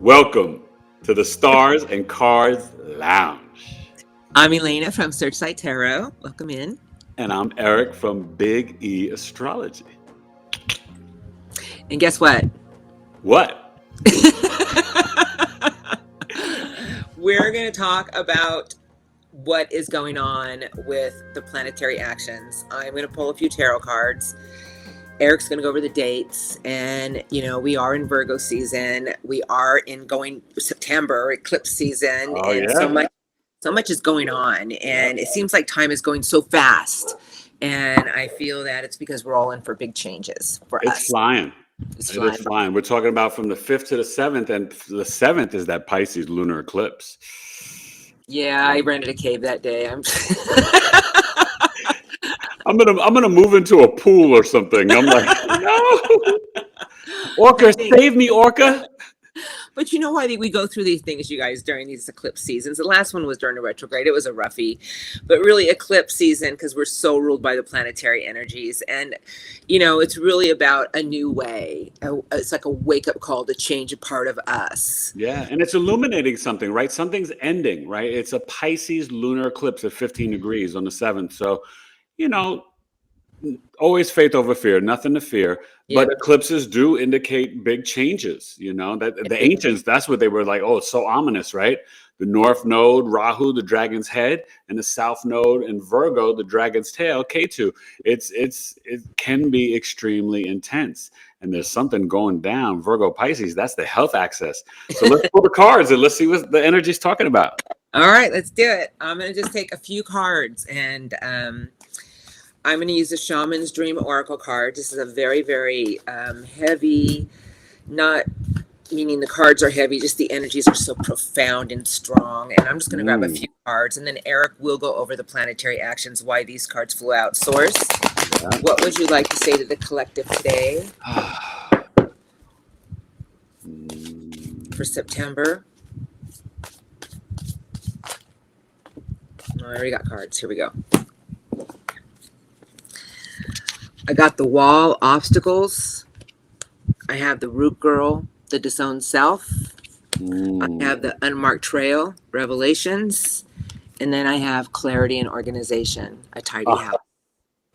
Welcome to the Stars and Cards Lounge. I'm Elena from Searchlight Tarot. Welcome in. And I'm Eric from Big E Astrology. And guess what? What? We're going to talk about what is going on with the planetary actions. I'm going to pull a few tarot cards. Eric's going to go over the dates. And, we are in Virgo season. We are in going September, eclipse season. Oh, and yeah. so much is going on. And it seems like time is going so fast. And I feel that it's because we're all in for big changes for us. It's flying. It is flying. We're talking about from the 5th to the 7th, and the 7th is that Pisces lunar eclipse. Yeah, I rented a cave that day. I'm gonna move into a pool or something. I'm like, no, Orca, save me, Orca. But you know why we go through these things, you guys, during these eclipse seasons. The last one was during a retrograde. It was a roughie. But really eclipse season, because we're so ruled by the planetary energies. And, it's really about a new way. It's like a wake-up call to change a part of us. Yeah, and it's illuminating something, right? Something's ending, right? It's a Pisces lunar eclipse at 15 degrees on the 7th. So, always faith over fear, nothing to fear. But eclipses do indicate big changes, that the ancients, that's what they were like, oh, it's so ominous, right? The north node, Rahu, the dragon's head, and the south node in Virgo, the dragon's tail, Ketu. It can be extremely intense. And there's something going down, Virgo Pisces, that's the health axis. So let's pull the cards and let's see what the energy's talking about. All right, let's do it. I'm going to just take a few cards and I'm going to use the Shaman's Dream Oracle card. This is a very, very heavy, not meaning the cards are heavy, just the energies are so profound and strong. And I'm just going to grab a few cards, and then Eric will go over the planetary actions, why these cards flew out. Source, what would you like to say to the collective today for September? I already got cards. Here we go. I got the Wall, Obstacles. I have the Root Girl, the Disowned Self. I have the Unmarked Trail, Revelations. And then I have Clarity and Organization, a Tidy House.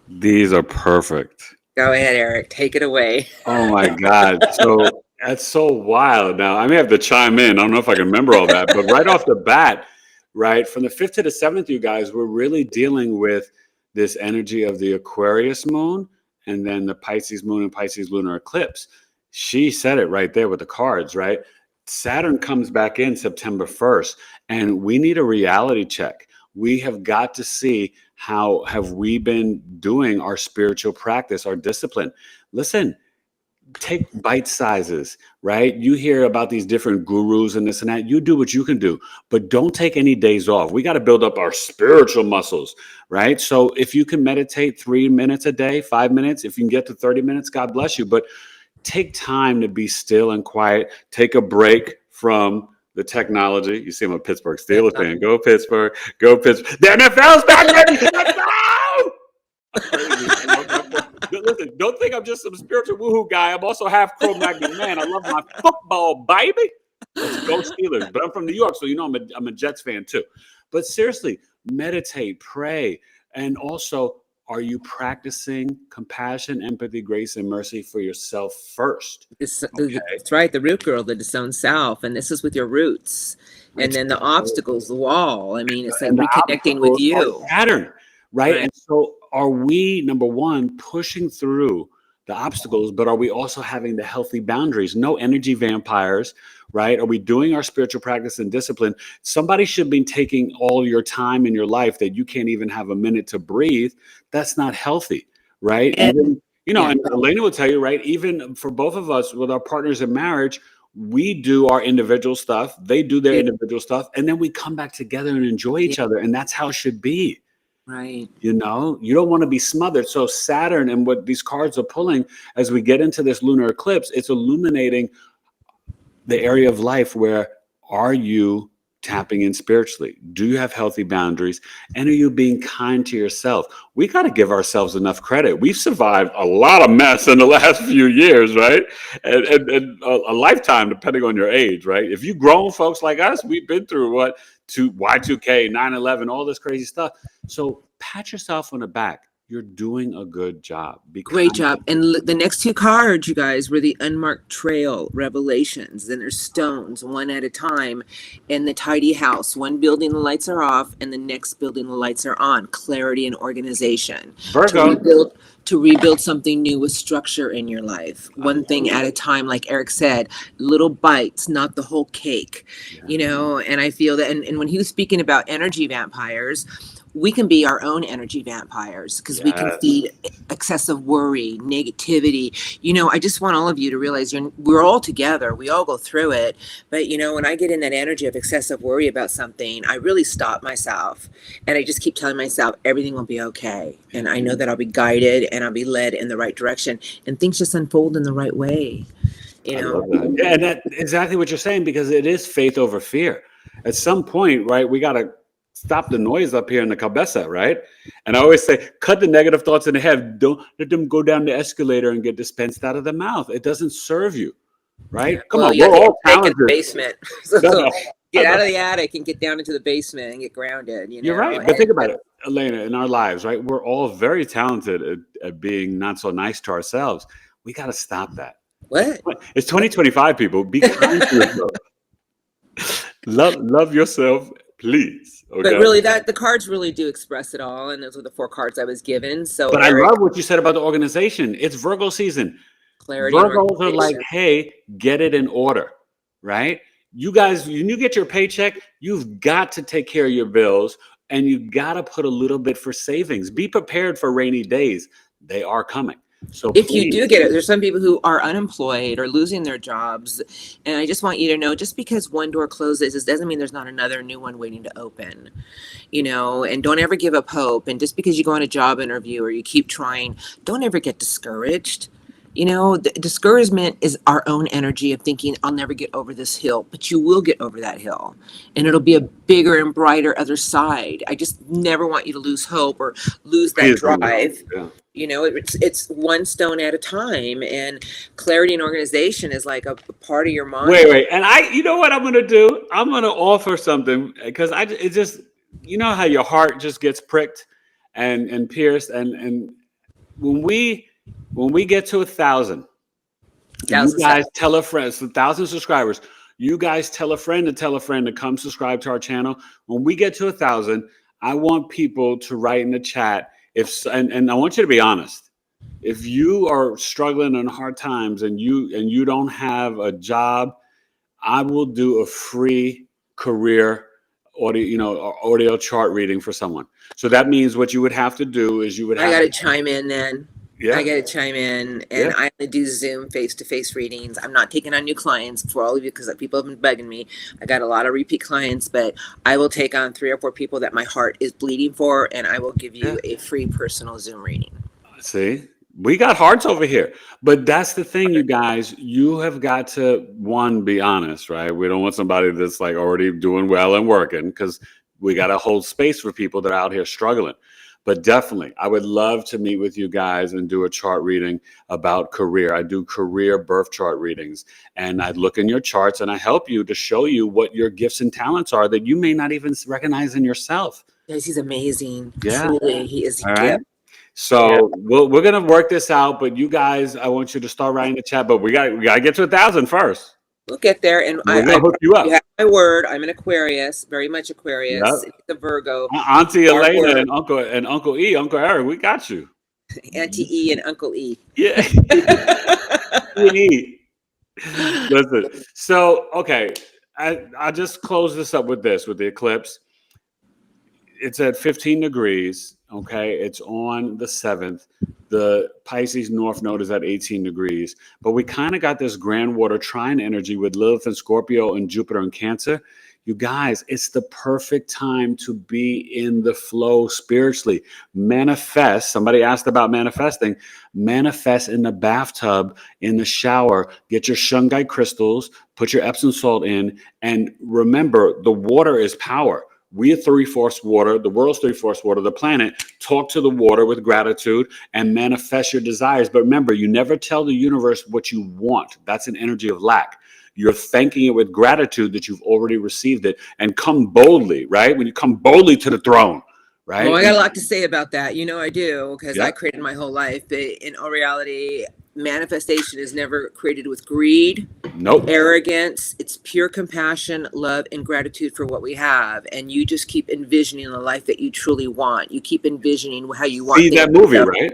These are perfect. Go ahead, Eric. Take it away. Oh, my God. So that's so wild. Now, I may have to chime in. I don't know if I can remember all that. But right off the bat, right, from the 5th to the 7th, you guys, we're really dealing with this energy of the Aquarius moon and then the Pisces moon and Pisces lunar eclipse. She said it right there with the cards, right? Saturn comes back in September 1st, and we need a reality check. We have got to see how have we been doing our spiritual practice, our discipline. Listen, take bite sizes, right? You hear about these different gurus and this and that. You do what you can do, but don't take any days off. We got to build up our spiritual muscles, right? So if you can meditate 3 minutes a day, 5 minutes, if you can get to 30 minutes, God bless you. But take time to be still and quiet. Take a break from the technology. You see, I'm a Pittsburgh Steelers fan. Go Pittsburgh. Go Pittsburgh. The NFL's back, baby. Let's go! Listen, don't think I'm just some spiritual woohoo guy. I'm also half Cro-Magnon man. I love my football, baby. Let's go Steelers. But I'm from New York, so I'm a Jets fan too. But seriously, meditate, pray, and also, are you practicing compassion, empathy, grace, and mercy for yourself first? That's right. The Root Girl, the Disowned Self, and this is with your roots. And then the obstacles, the wall. I mean, it's like reconnecting with you. Pattern, right? And so are we, number one, pushing through the obstacles, but are we also having the healthy boundaries? No energy vampires, right? Are we doing our spiritual practice and discipline? Somebody should be taking all your time in your life that you can't even have a minute to breathe. That's not healthy, right? And Elena will tell you, right? Even for both of us with our partners in marriage, we do our individual stuff. They do their individual stuff. And then we come back together and enjoy each other. And that's how it should be. Right. You don't want to be smothered. So Saturn and what these cards are pulling as we get into this lunar eclipse, it's illuminating the area of life where are you tapping in spiritually? Do you have healthy boundaries? And are you being kind to yourself? We got to give ourselves enough credit. We've survived a lot of mess in the last few years, right? And a lifetime, depending on your age, right? If you grown folks like us, we've been through what? Y2K, 9/11, all this crazy stuff. So pat yourself on the back. You're doing a good job. Be Great kind. job. And the next two cards, you guys, were the unmarked trail revelations. Then there's stones, one at a time, and the tidy house. One building the lights are off, and the next building the lights are on. Clarity and organization. Virgo. To rebuild something new with structure in your life. One thing at a time, like Eric said, little bites, not the whole cake. Yeah. You know, and I feel that, and when he was speaking about energy vampires, we can be our own energy vampires because we can feed excessive worry, negativity. You know, I just want all of you to realize we're all together. We all go through it. But, you know, when I get in that energy of excessive worry about something, I really stop myself. And I just keep telling myself, everything will be okay. And I know that I'll be guided and I'll be led in the right direction. And things just unfold in the right way. You know? I love that. Yeah, and that's exactly what you're saying, because it is faith over fear. At some point, right, we got to stop the noise up here in the cabeza, right? And I always say, cut the negative thoughts in the head. Don't let them go down the escalator and get dispensed out of the mouth. It doesn't serve you, right? Yeah. Come Well, on, you we're all take in talented. the basement. So No, get out of the attic and get down into the basement and get grounded. You know? You're right. But think about it, Elena, in our lives, right? We're all very talented at being not so nice to ourselves. We got to stop that. What? It's 2025, people. Be kind to yourself. Love yourself, please. Okay? But really, the cards really do express it all, and those are the 4 cards I was given. So, But Eric, I love what you said about the organization. It's Virgo season. clarity and Virgos are like, organization. hey, get it in order, right? You guys, when you get your paycheck, you've got to take care of your bills, and you got to put a little bit for savings. Be prepared for rainy days. They are coming. So If you do get it, there's some people who are unemployed or losing their jobs. And I just want you to know, just because one door closes, it doesn't mean there's not another new one waiting to open, you know, and don't ever give up hope. And just because you go on a job interview or you keep trying, don't ever get discouraged. You know, the discouragement is our own energy of thinking, I'll never get over this hill, but you will get over that hill, and it'll be a bigger and brighter other side. I just never want you to lose hope or lose that drive. Yeah. You know, it's one stone at a time, and clarity and organization is like a part of your mind. Wait. And you know what I'm going to do? I'm going to offer something, because it just, you know how your heart just gets pricked and pierced. And when we get to 1,000, you guys tell a friend, it's 1,000 subscribers. You guys tell a friend to come subscribe to our channel. When we get to 1,000, I want people to write in the chat. And I want you to be honest. If you are struggling in hard times and you don't have a job, I will do a free career audio chart reading for someone. So that means what you would have to do is I got to chime in then. Yeah. I got to chime in, and I only do Zoom face-to-face readings. I'm not taking on new clients for all of you because people have been bugging me. I got a lot of repeat clients, but I will take on 3 or 4 people that my heart is bleeding for, and I will give you a free personal Zoom reading. See, we got hearts over here, but that's the thing, you guys. You have got to, one, be honest, right? We don't want somebody that's like already doing well and working, because we got to hold space for people that are out here struggling. But definitely, I would love to meet with you guys and do a chart reading about career. I do career birth chart readings, and I look in your charts and I help you to show you what your gifts and talents are that you may not even recognize in yourself. Guys, he's amazing. Yeah. Truly, he is a All gift. right. So we're gonna work this out, but you guys, I want you to start writing the chat. But we gotta get to 1,000 first. We'll get there, and We're gonna hook you up. You have my word. I'm an Aquarius, very much Aquarius. Yep. The Virgo. Auntie Elena and Uncle E, Uncle Eric, we got you. Auntie E and Uncle E. Yeah. Listen. So okay, I just close this up with the eclipse. It's at 15 degrees. Okay, it's on the 7th. The Pisces North Node is at 18 degrees. But we kind of got this grand water trine energy with Lilith and Scorpio and Jupiter and Cancer. You guys, it's the perfect time to be in the flow spiritually. Manifest. Somebody asked about manifesting. Manifest in the bathtub, in the shower. Get your shungite crystals, put your Epsom salt in, and remember, the water is power. We are 3/4 water. The world's 3/4 water. The planet. Talk to the water with gratitude and manifest your desires. But remember, you never tell the universe what you want. That's an energy of lack. You're thanking it with gratitude that you've already received it, and come boldly, right? When you come boldly to the throne, right? Well, I got a lot to say about that. You know, I do, because I Yep. created my whole life. But in all reality, manifestation is never created with greed, Nope. arrogance. It's pure compassion, love, and gratitude for what we have. And you just keep envisioning the life that you truly want. You keep envisioning how you want See things that to movie, go. right?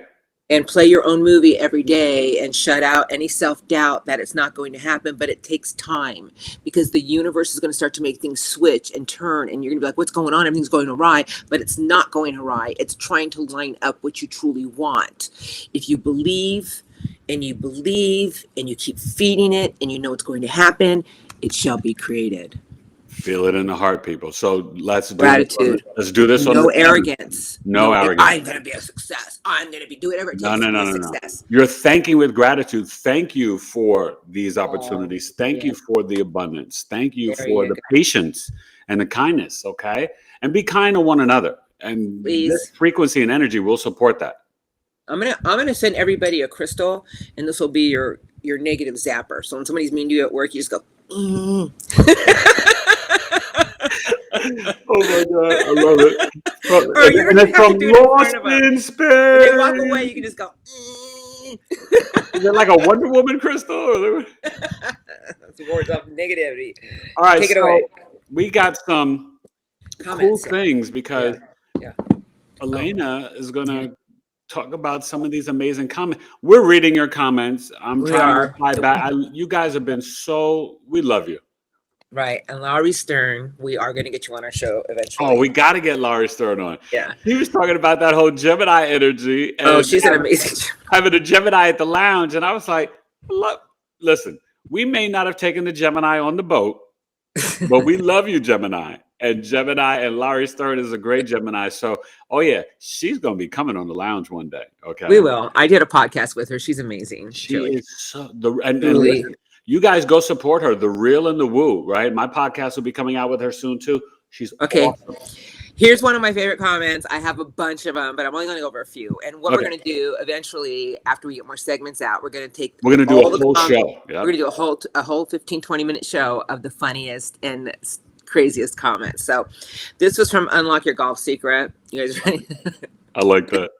And play your own movie every day and shut out any self-doubt that it's not going to happen. But it takes time, because the universe is going to start to make things switch and turn, and you're going to be like, what's going on? Everything's going awry. But it's not going awry. It's trying to line up what you truly want. If you believe and you believe and you keep feeding it and you know it's going to happen, it shall be created. Feel it in the heart, people. So let's do Gratitude. this. Let's do this on No the arrogance. No arrogance. I'm going to be a success. I'm going to be doing whatever it takes to be a success. You're thanking with gratitude. Thank you for these opportunities. Thank you for the abundance. Thank you for the patience and the kindness. Okay, and be kind to one another. And this frequency and energy will support that. I'm gonna send everybody a crystal, and this will be your negative zapper. So when somebody's mean to you at work, you just go. Mm. Oh my God, I love it. And it's from Lost in Space. When they walk away, you can just go. Mm. Is it like a Wonder Woman crystal? That's words of negativity. All right, take it away. We got some comments, cool things, because Elena is gonna talk about some of these amazing comments. We're reading your comments. I'm trying to reply back. You guys have been we love you. Right. And Laurie Stern, we are going to get you on our show eventually. Oh, we got to get Laurie Stern on. Yeah. He was talking about that whole Gemini energy. And she's an amazing having a Gemini at the lounge. And I was like, listen, we may not have taken the Gemini on the boat, but we love you, Gemini. And Gemini, and Laurie Stern is a great Gemini. So, she's going to be coming on the lounge one day. Okay. We will. I did a podcast with her. She's amazing. She is so, and listen, you guys go support her, The Real and the Woo, right? My podcast will be coming out with her soon too. She's awesome. Here's one of my favorite comments. I have a bunch of them, but I'm only going to go over a few. And what we're going to do eventually, after we get more segments out, we're going to do a whole show. Yep. We're going to do a whole 15-20 minute show of the funniest and craziest comments. So this was from Unlock Your Golf Secret. You guys ready? I like that.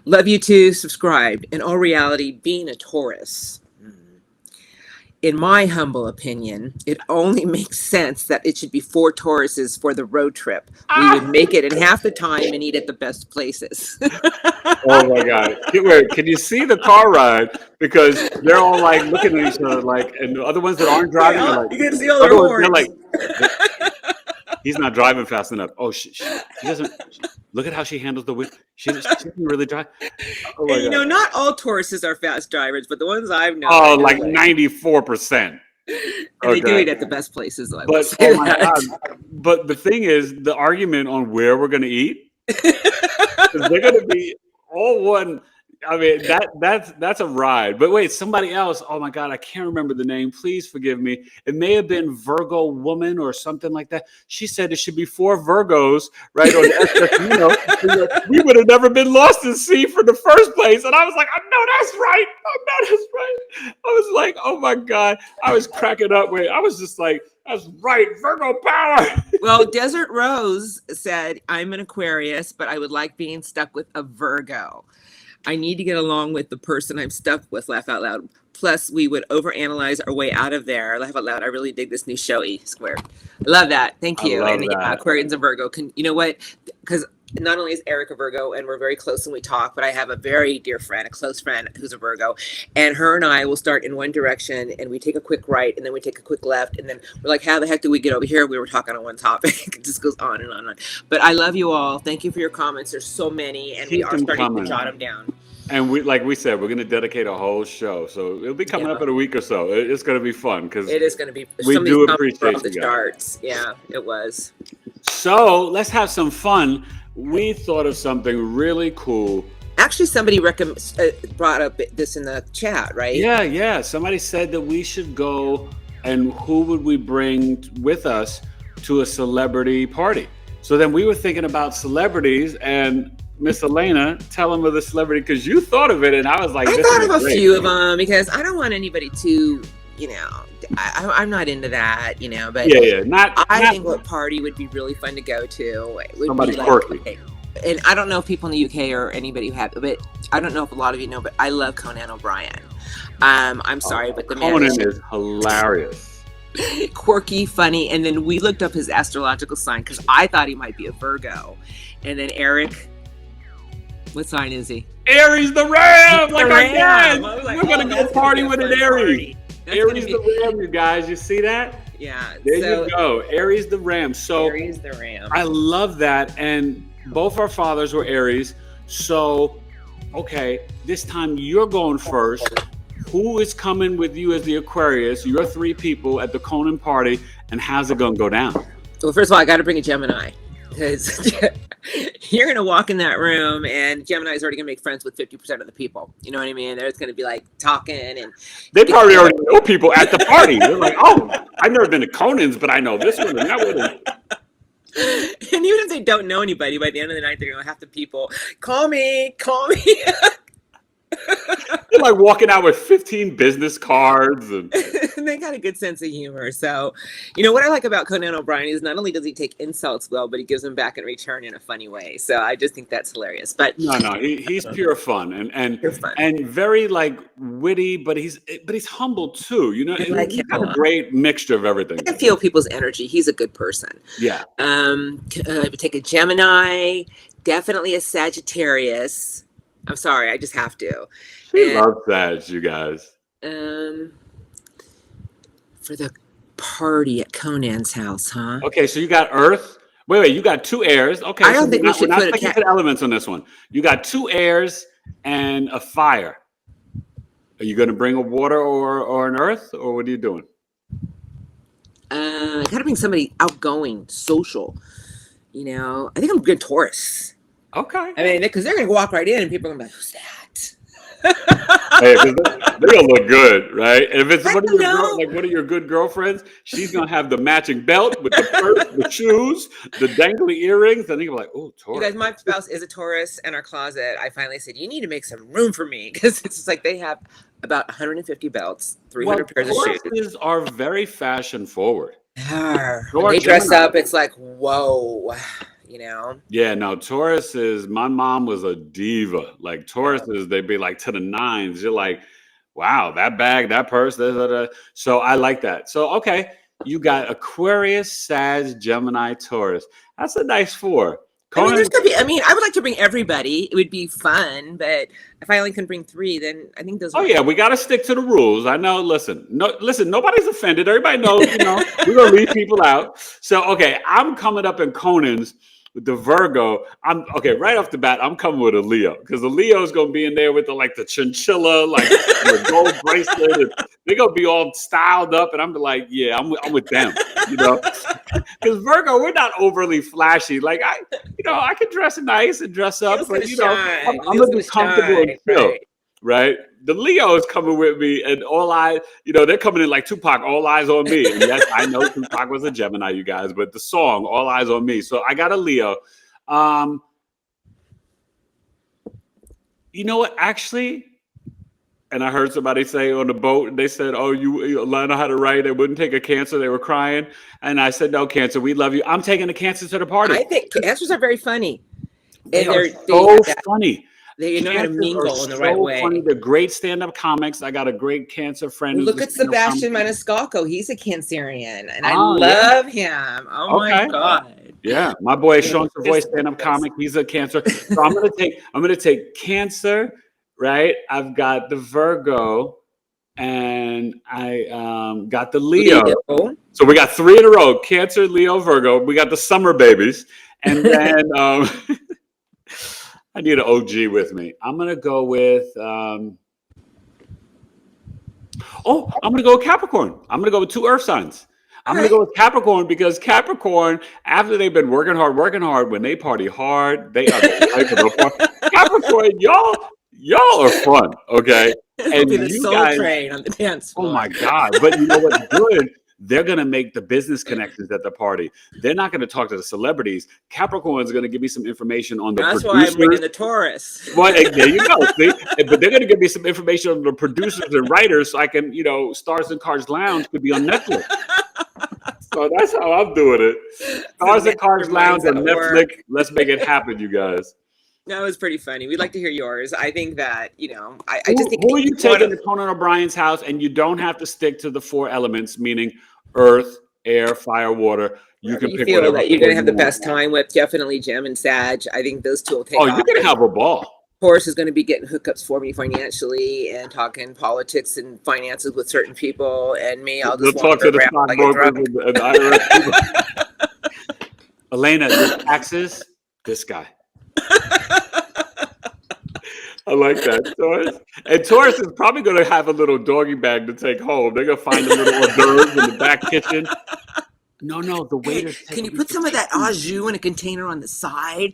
Love you too. Subscribed. In all reality, being a Taurus, in my humble opinion, it only makes sense that it should be 4 Tauruses for the road trip. We would make it in half the time and eat at the best places. Oh my God. Can you see the car ride? Because they're all like looking at each other, like, and the other ones that aren't driving are like, you can see all their horns. Like, he's not driving fast enough. Oh, she doesn't. Look at how she handles the whip. She doesn't really drive. Oh my God. Not all Tauruses are fast drivers, but the ones I've known. Oh, like 94%. And they do it at the best places. Though, but oh my God! But the thing is, the argument on where we're going to eat, they're going to be all one. I mean, that's a ride. But wait, somebody else. Oh my God, I can't remember the name. Please forgive me. It may have been Virgo Woman or something like that. She said it should be 4 Virgos, right? On the we would have never been lost at sea for the first place. And I was like, I know that's right. I was like, oh my God. I was cracking up. I was just like, that's right, Virgo power. Well, Desert Rose said, I'm an Aquarius, but I would like being stuck with a Virgo. I need to get along with the person I'm stuck with, laugh out loud. Plus, we would overanalyze our way out of there. Laugh out loud. I really dig this new show, E Squared. I love that. Thank you. And Aquarians and Virgo. You know what? Because not only is Eric a Virgo, and we're very close when we talk, but I have a very dear friend, a close friend who's a Virgo. And her and I will start in one direction, and we take a quick right, and then we take a quick left. And then we're like, how the heck do we get over here? We were talking on one topic. It just goes on and on and on. But I love you all. Thank you for your comments. There's so many, and we are starting to jot them down. And we, like we said, we're going to dedicate a whole show. So it'll be coming up in a week or so. It's going to be fun because it is going to be. we Some of do these appreciate off the you guys. charts. Yeah, it was. So let's have some fun. We thought of something really cool. Actually, somebody brought up this in the chat, right? Yeah. Somebody said that we should go, and who would we bring with us to a celebrity party? So then we were thinking about celebrities, and Miss Elena, tell them of the celebrity, because you thought of it, and I was like, I thought of a few of them because I don't want anybody to, I'm not into that, but I think what party would be really fun to go to would somebody be like, quirky. And I don't know if people in the UK or anybody who have, but I don't know if a lot of you know, but I love Conan O'Brien. I'm sorry, but the man Conan is hilarious. Quirky, funny, and then we looked up his astrological sign because I thought he might be a Virgo, and then Eric, what sign is he? Aries the Ram, like our dad. Like, we're gonna go party with an Aries. Aries the Ram, you guys. You see that? Yeah. There you go. Aries the Ram. So Aries the Ram. I love that, and both our fathers were Aries. So, okay, this time you're going first. Who is coming with you as the Aquarius? You're 3 people at the Conan party, and how's it going to go down? Well, first of all, I got to bring a Gemini, because you're going to walk in that room, and Gemini is already going to make friends with 50% of the people. You know what I mean? They're going to be like talking, and they probably already know people at the party. They're like, oh, I've never been to Conan's, but I know this one and that one. And even if they don't know anybody, by the end of the night, they're going to have to people, call me. They're like walking out with 15 business cards. And they got a good sense of humor. So, what I like about Conan O'Brien is not only does he take insults well, but he gives them back in return in a funny way. So I just think that's hilarious. But no, he's pure fun and pure fun. And very like witty, but he's humble too. He's got a great mixture of everything. I can feel people's energy. He's a good person. Yeah. I would take a Gemini, definitely a Sagittarius. I'm sorry, I just have to. She loves that, you guys. For the party at Conan's house, huh? Okay, so you got Earth. Wait, you got 2 airs. Okay, I don't think we should put the elements on this one. You got 2 airs and a fire. Are you going to bring a water or an earth, or what are you doing? I got to bring somebody outgoing, social. I think I'm good Taurus. Okay. I mean, because they're going to walk right in and people are going to be like, who's that? Hey, they're going to look good, right? And if it's one of your good girlfriends, she's going to have the matching belt with the purse, the shoes, the dangly earrings. And they're like, oh, Taurus. You guys, my spouse is a Taurus, and our closet, I finally said, you need to make some room for me. Because it's just like they have about 150 belts, 300 pairs of shoes. Tauruses are very fashion forward. When they dress up, it's like, whoa. Yeah, no, Taurus my mom was a diva. Like Tauruses, they'd be like to the nines. You're like, wow, that bag, that purse, So I like that. So, okay, you got Aquarius, Sag, Gemini, Taurus. That's a nice 4. I would like to bring everybody. It would be fun, but if I only can bring 3, then I think those. Yeah, we got to stick to the rules. I know. Listen, nobody's offended. Everybody knows. We're gonna leave people out. So, okay, I'm coming up in Conan's. With the Virgo, right off the bat, I'm coming with a Leo, because the Leo is gonna be in there with the chinchilla, the gold bracelet. They're gonna be all styled up, and I'm like, yeah, I'm with them, because Virgo, we're not overly flashy. Like I can dress nice and dress up, but I'm gonna be comfortable and chill, right? The Leo is coming with me, and they're coming in like Tupac, all eyes on me. And yes, I know Tupac was a Gemini, you guys, but the song, all eyes on me. So I got a Leo. You know what? Actually, and I heard somebody say on the boat, they said, oh, you learn how to write. They wouldn't take a Cancer. They were crying. And I said, no, Cancer, we love you. I'm taking a Cancer to the party. I think Cancers are very funny. They're so funny. They know how to mingle in the right way. Funny. They're great stand-up comics. I got a great Cancer friend. Look at Sebastian Maniscalco. He's a Cancerian, and I love him. Oh my God. Yeah, my boy Sean Savoy, stand-up comic. He's a Cancer. So I'm gonna take Cancer. Right. I've got the Virgo, and I got the Leo. So we got 3 in a row: Cancer, Leo, Virgo. We got the summer babies, and then. I need an OG with me. I'm gonna go with. I'm gonna go with Capricorn. I'm gonna go with two Earth signs. I'm gonna go with Capricorn because Capricorn, after they've been working hard, when they party hard, they are the life of the party. Capricorn, y'all are fun, okay? It'll And be the you soul guys, train on the dance oh floor. my God! But you know what's good? They're going to make the business connections at the party. They're not going to talk to the celebrities. Capricorn is going to give me some information on the That's producers. why I'm bringing the Taurus. Well, there you go. See? But they're going to give me some information on the producers and writers, so I can, Stars and Cars Lounge could be on Netflix. So that's how I'm doing it. Stars and Cars Lounge on Netflix. Let's make it happen, you guys. That was pretty funny. We'd like to hear yours. I think that, I Who, just think. who are you taking to Conan O'Brien's house? And you don't have to stick to the four elements, meaning earth, air, fire, water. You can pick feel whatever. That you're going to have the best time with. Definitely Gem and Sag. I think those two will take off. You're going to have a ball. Taurus is going to be getting hookups for me financially and talking politics and finances with certain people. And me, I'll just talk to the stockbrokers like and IRS people. Elena, your taxes, this guy. I like that. Taurus. And Taurus is probably going to have a little doggy bag to take home. They're going to find a little hors d'oeuvres in the back kitchen. No, the waiters. Can you put some of that au jus in a container on the side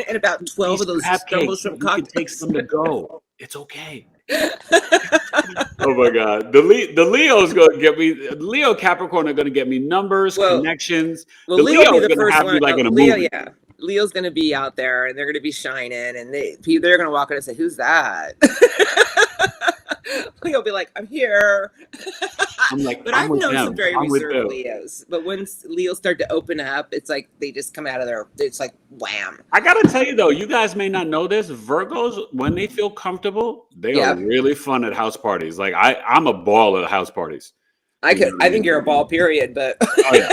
and about 12 of those crumble shrimp cocktails? You can take some to go. It's okay. Oh my God. The Leo's going to get me. Leo Capricorn are going to get me numbers, connections. Well, the Leo is going to have me like in a movie. Yeah. Leo's going to be out there and they're going to be shining and they're going to walk in and say, "Who's that?" Leo will be like, "I'm here." I'm like, but I've known some very reserved Leos. But once Leos start to open up, it's like they just come out of there. It's like wham. I gotta tell you though, you guys may not know this. Virgos, when they feel comfortable, they are really fun at house parties. Like I'm a ball at house parties. I think you're a ball, period. But oh yeah.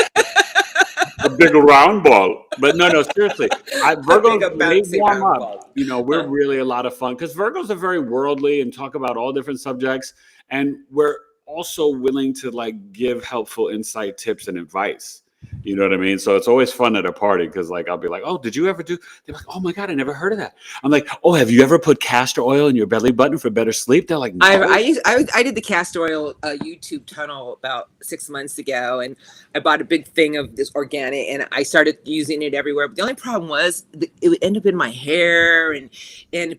A big round ball. But no, seriously. Virgos, when they warm up, we're really a lot of fun because Virgos are very worldly and talk about all different subjects. And we're also willing to like give helpful insight, tips, and advice. You know what I mean? So it's always fun at a party because like I'll be like, "Oh, did you ever do?" They're like, "Oh my God, I never heard of that." I'm like, "Oh, have you ever put castor oil in your belly button for better sleep?" They're like, "No." I did the castor oil YouTube tunnel about 6 months ago, and I bought a big thing of this organic, and I started using it everywhere. But the only problem was it would end up in my hair,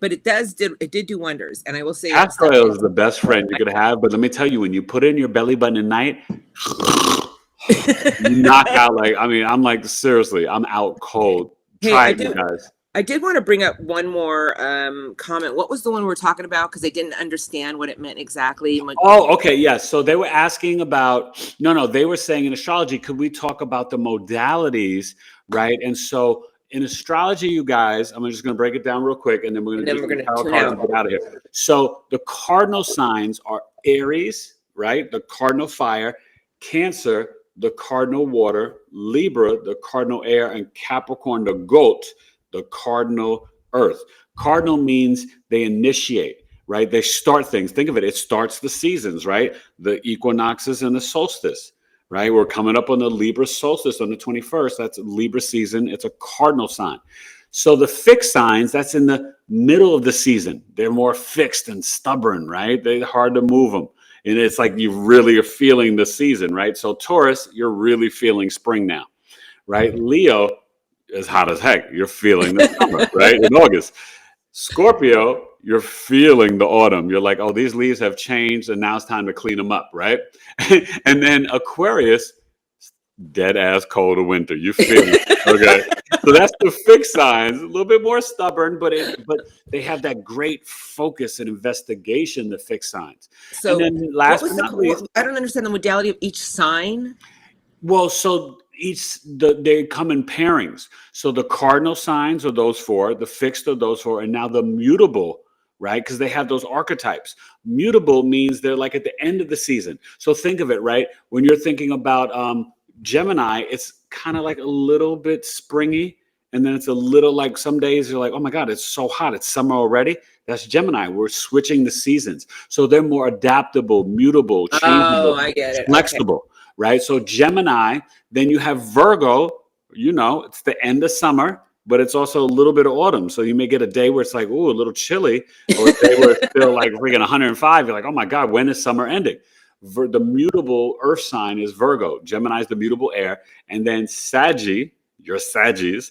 but it did do wonders. And I will say, castor oil is the best friend you could have. But let me tell you, when you put it in your belly button at night. You knock out I'm like, seriously, I'm out cold. Try it, you guys. I did want to bring up one more comment. What was the one we were talking about? Because I didn't understand what it meant exactly. Oh, okay. Yes. So they were asking about, they were saying in astrology, could we talk about the modalities, right? And so in astrology, you guys, I'm just going to break it down real quick, and then we're going to get out of here. So the cardinal signs are Aries, right? The cardinal fire, Cancer, the cardinal water, Libra, the cardinal air, and Capricorn, the goat, the cardinal earth. Cardinal means they initiate, right? They start things. Think of it. It starts the seasons, right? The equinoxes and the solstice, right? We're coming up on the Libra solstice on the 21st. That's Libra season. It's a cardinal sign. So the fixed signs, that's in the middle of the season. They're more fixed and stubborn, right? They're hard to move them. And it's like you really are feeling the season, right? So Taurus, you're really feeling spring now, right? Leo is hot as heck. You're feeling the summer, right? In August. Scorpio, you're feeling the autumn. You're like, oh, these leaves have changed and now it's time to clean them up, right? And then Aquarius, dead ass cold of winter. You feel it, okay? So that's the fixed signs, a little bit more stubborn, but they have that great focus and investigation, the fixed signs. So and then last but not least, I don't understand the modality of each sign. Well, so they come in pairings. So the cardinal signs are those four, the fixed are those four, and now the mutable, right? Because they have those archetypes. Mutable means they're like at the end of the season. So think of it, right? When you're thinking about Gemini, it's kind of like a little bit springy, and then it's a little like some days you're like, oh my God, it's so hot, it's summer already. That's Gemini. We're switching the seasons, so they're more adaptable, mutable, changeable, I get it. flexible, okay. Right? So Gemini. Then you have Virgo. It's the end of summer, but it's also a little bit of autumn. So you may get a day where it's like, ooh, a little chilly, or a day where it's still like freaking 105. You're like, oh my God, when is summer ending? The mutable earth sign is Virgo. Gemini is the mutable air. And then Sagittarius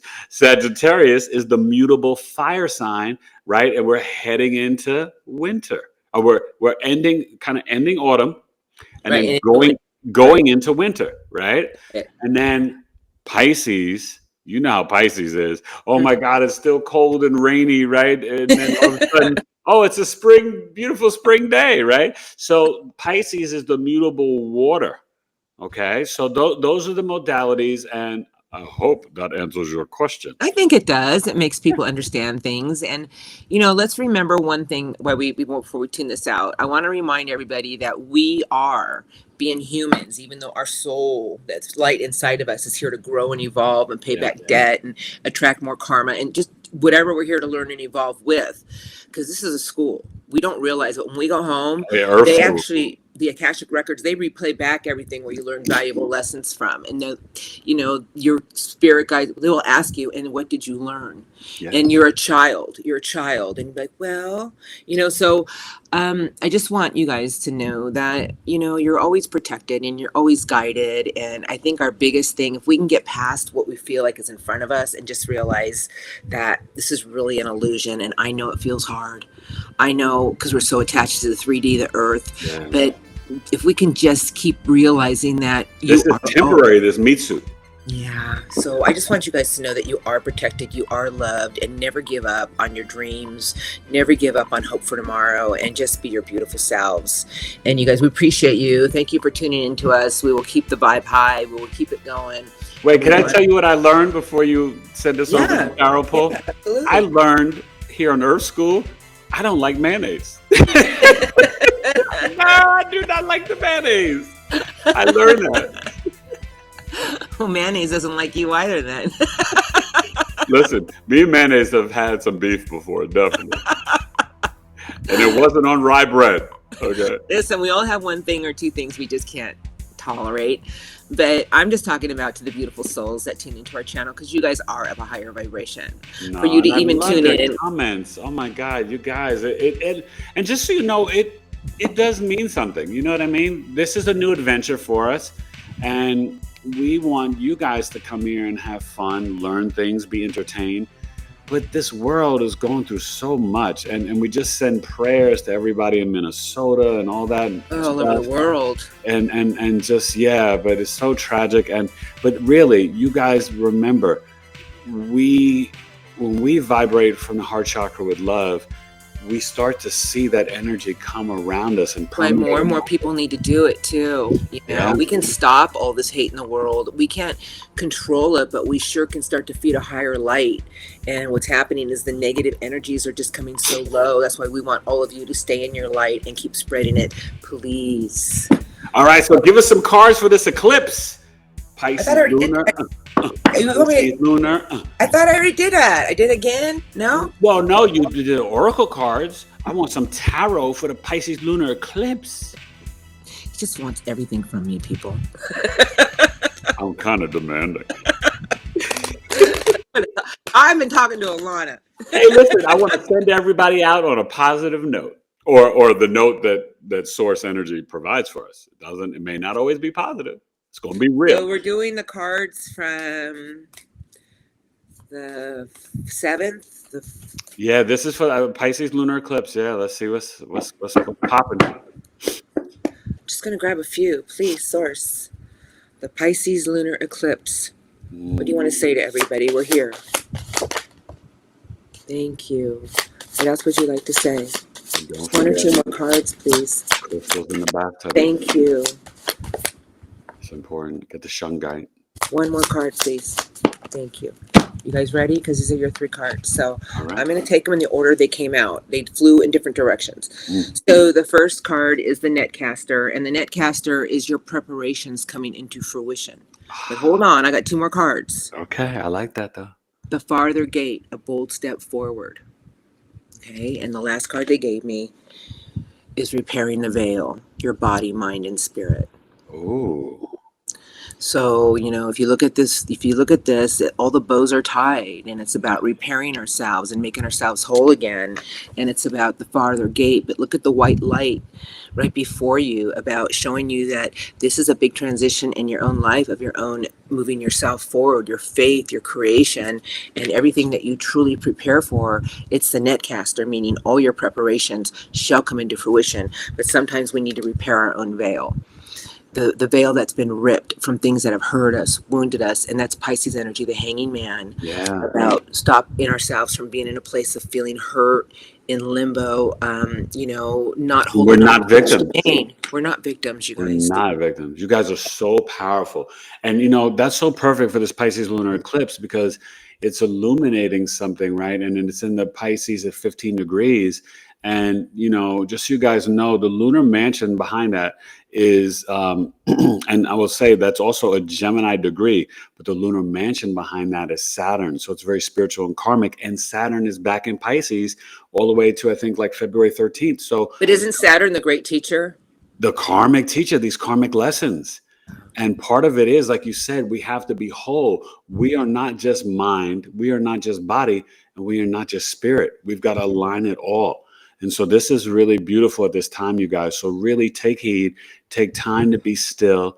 is the mutable fire sign, right? And we're heading into winter. Or we're ending autumn, and Right. then And going into winter, right? Yeah. And then Pisces, you know how Pisces is. Oh my God, it's still cold and rainy, right? And then all of a sudden, oh, it's a beautiful spring day, right? So Pisces is the mutable water. Okay, so those are the modalities, and I hope that answers your question. I think it does. It makes people understand things. And, let's remember one thing before we tune this out. I want to remind everybody that we are being humans, even though our soul, that's light inside of us, is here to grow and evolve and pay back debt and attract more karma and just whatever we're here to learn and evolve with. Because this is a school. We don't realize it. When we go home, the Akashic records, they replay back everything where you learn valuable lessons from. And, your spirit guide, they will ask you, and what did you learn? Yeah. And you're a child. And you're like, well, so I just want you guys to know that, you're always protected and you're always guided. And I think our biggest thing, if we can get past what we feel like is in front of us and just realize that this is really an illusion. And I know it feels hard. I know, because we're so attached to the 3D, the earth, but if we can just keep realizing that this is temporary, this meat suit. Yeah. So I just want you guys to know that you are protected, you are loved, and never give up on your dreams, never give up on hope for tomorrow, and just be your beautiful selves. And you guys, we appreciate you. Thank you for tuning in to us. We will keep the vibe high. We will keep it going. Wait, can I tell you what I learned before you send us over to Tarot Pull? Yeah, absolutely. I learned here on Earth School, I don't like mayonnaise. No, I do not like the mayonnaise. I learned that. Well, mayonnaise doesn't like you either then. Listen, me and mayonnaise have had some beef before, definitely. And it wasn't on rye bread. Okay. Listen, we all have one thing or two things we just can't tolerate. But I'm just talking about to the beautiful souls that tune into our channel, because you guys are of a higher vibration. For you to even tune in. Comments. Oh my God, you guys. And just so you know, it does mean something. You know what I mean? This is a new adventure for us. And we want you guys to come here and have fun, learn things, be entertained. But this world is going through so much, and we just send prayers to everybody in Minnesota and all that. All over the world. And just, but it's so tragic. But really, you guys remember, when we vibrate from the heart chakra with love, we start to see that energy come around us and permeate. More and more people need to do it too. We can stop all this hate in the world. We can't control it, but we sure can start to feed a higher light. And what's happening is the negative energies are just coming so low. That's why we want all of you to stay in your light and keep spreading it, please. All right, so give us some cards for this eclipse. Pisces lunar. Lunar. I thought I already did that. I did again? No? Well, no, you did the oracle cards. I want some tarot for the Pisces lunar eclipse. He just wants everything from me, people. I'm kind of demanding. I've been talking to Alana. Hey, listen, I want to send everybody out on a positive note, or the note that source energy provides for us. It may not always be positive. It's going to be real. So we're doing the cards from the 7th. This is for Pisces lunar eclipse. Yeah, let's see what's popping. I'm just going to grab a few. Please, source. The Pisces lunar eclipse. What do you want to say to everybody? We're here. Thank you. What else would you like to say? Just one or two more cards, please. Crystals in the bathtub. Thank you. It's important. Get the shungite. One more card, please. Thank you. You guys ready? Because these are your 3 cards. So I'm going to take them in the order they came out. They flew in different directions. So the first card is the Netcaster, and the Netcaster is your preparations coming into fruition. But hold on, I got 2 more cards. Okay, I like that though. The Farther Gate, a bold step forward. Okay, and the last card they gave me is Repairing the Veil, your body, mind, and spirit. Ooh. So, if you look at this, all the bows are tied, and it's about repairing ourselves and making ourselves whole again. And it's about the farther gate. But look at the white light right before you, about showing you that this is a big transition in your own life, of your own moving yourself forward, your faith, your creation, and everything that you truly prepare for. It's the netcaster, meaning all your preparations shall come into fruition. But sometimes we need to repair our own veil, the veil that's been ripped from things that have hurt us, wounded us. And that's Pisces energy, the hanging man. Yeah. About stopping ourselves from being in a place of feeling hurt, in limbo, not holding We're on not to victims. pain. We're not victims, you We're guys. not victims. You guys are so powerful. And that's so perfect for this Pisces lunar eclipse, because it's illuminating something, right? And it's in the Pisces at 15 degrees. And, just so you guys know, the lunar mansion behind that is, and I will say that's also a Gemini degree, but the lunar mansion behind that is Saturn. So it's very spiritual and karmic. And Saturn is back in Pisces all the way to, I think, like February 13th. So, But isn't Saturn the great teacher? the karmic teacher, these karmic lessons. And part of it is, like you said, we have to be whole. We are not just mind, we are not just body, and we are not just spirit. We've got to align it all. And so this is really beautiful at this time, you guys. So really take heed, take time to be still,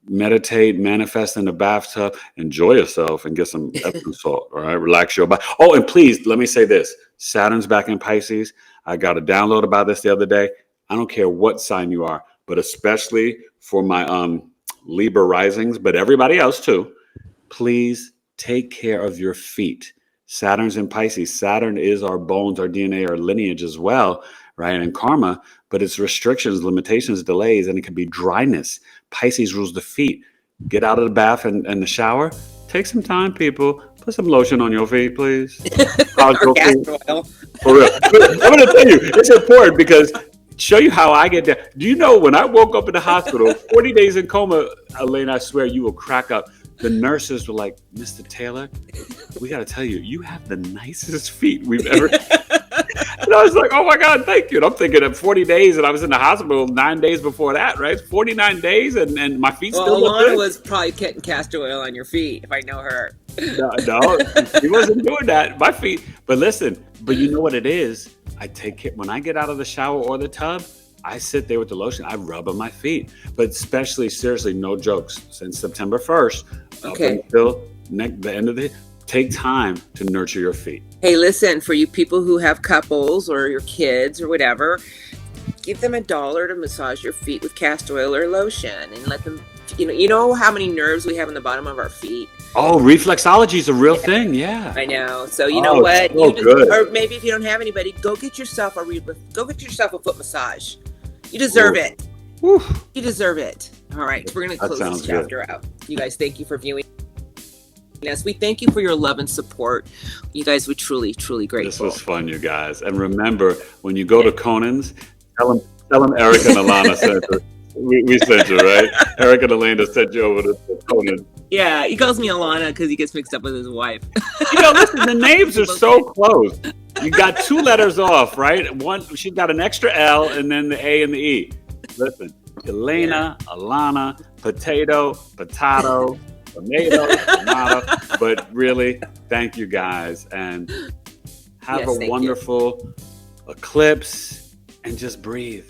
meditate, manifest in the bathtub, enjoy yourself, and get some Epsom salt. All right, relax your body. Oh, and please let me say this: Saturn's back in Pisces. I got a download about this the other day. I don't care what sign you are, but especially for my Libra risings, but everybody else too. Please take care of your feet. Saturn's in Pisces. Saturn is our bones, our DNA, our lineage as well, right? And karma, but it's restrictions, limitations, delays, and it can be dryness. Pisces rules the feet. Get out of the bath and the shower. Take some time, people. Put some lotion on your feet, please. Or castor oil. For real. I'm going to tell you, it's important because show you how I get down. Do you know when I woke up in the hospital, 40 days in coma, Elaine, I swear you will crack up. The nurses were like, Mr. Taylor, we got to tell you, you have the nicest feet we've ever. And I was like, oh my God, thank you. And I'm thinking of 40 days, and I was in the hospital 9 days before that, right? 49 days, and my feet still look good. Alana was probably getting castor oil on your feet, if I know her. No, he wasn't doing that. My feet. But listen, but you know what it is? I take care. When I get out of the shower or the tub, I sit there with the lotion. I rub on my feet. But especially, seriously, no jokes. Since September 1st up until the end of the take time to nurture your feet. Hey, listen, for you people who have couples or your kids or whatever, give them $1 to massage your feet with castor oil or lotion, and let them, you know how many nerves we have on the bottom of our feet. Oh, reflexology is a real thing. Yeah, I know. So you know what? So good. Or maybe if you don't have anybody, go get yourself a foot massage. You deserve it. Woo. You deserve it. All right, we're gonna close this chapter out. You guys, thank you for viewing. Yes, we thank you for your love and support. You guys were truly, truly grateful. This was fun, you guys. And remember, when you go to Conan's, tell them Eric and Alana sent you. We sent you, right? Eric and Elena sent you over to Conan. Yeah, he calls me Alana because he gets mixed up with his wife. Listen, the names are so close. You got 2 letters off, right? One, she got an extra L and then the A and the E. Listen, Elena, Alana, potato, tomato. But really, thank you guys, and have a wonderful eclipse, and just breathe.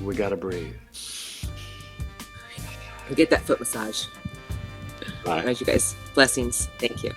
We gotta breathe. Get that foot massage. Bye. All right, you guys. Blessings. Thank you.